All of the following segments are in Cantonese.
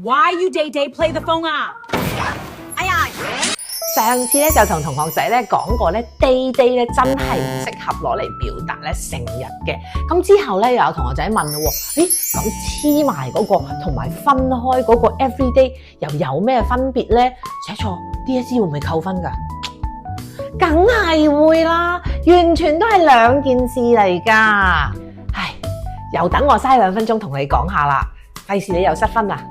Why you day play the phone 啊？哎呀！上次咧就同同學仔咧講過咧 day 咧真係唔適合攞嚟表達咧成日嘅。咁之後咧又有同學仔問咯喎，咁黐埋嗰個同埋分開嗰個 everyday 又有咩分別咧？寫錯 DSE 會唔會扣分㗎？梗係會啦，完全都係兩件事嚟㗎。唉，又等我嘥2分鐘同你講下啦，費事你又失分啦。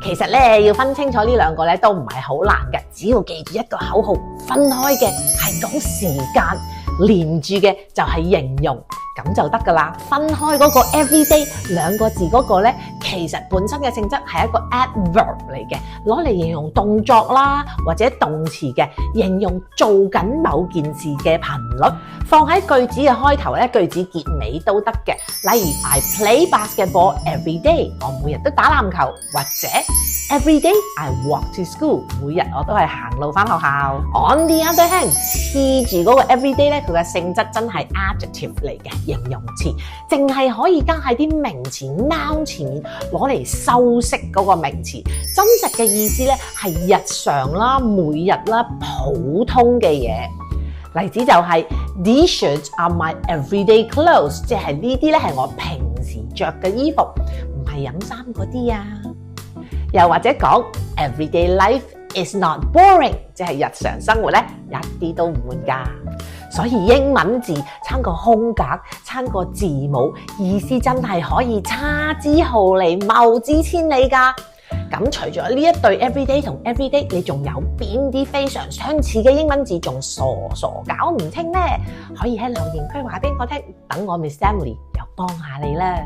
其實咧要分清楚呢兩個咧都唔係好難嘅，只要記住一個口號，分開嘅係講時間，連住嘅就係形容，咁就得噶啦。分開嗰個 everyday 2個字嗰個咧，其實本身嘅性質係一個 adverb 嚟嘅，攞嚟形容動作啦或者動詞嘅，形容做緊某件事嘅頻率，放喺句子嘅開頭咧，句子結尾都得嘅。例如 I play basketball every day， 我每日都打籃球，或者Every day I walk to school， 每日我都係行路返學校。On the other hand， 黐住嗰個 everyday 咧，佢嘅性質真係 adjective 嚟嘅，形容詞，淨係可以加喺啲名詞 noun 前面攞嚟修飾嗰個名詞。真實嘅意思咧係日常啦、每日啦、普通嘅嘢。例子就係 These shirts are my everyday clothes， 即係呢啲咧係我平時着嘅衣服，唔係飲衫嗰啲啊。又或者講 everyday life is not boring， 即係日常生活咧一啲都唔悶㗎。所以英文字撐個空格，撐個字母，意思真係可以差之毫釐，謬之千里㗎。咁除咗呢一對 everyday 同 everyday， 你仲有邊啲非常相似嘅英文字仲傻搞唔清呢？可以喺留言區話俾我聽，等我 Miss Emily 又幫下你啦。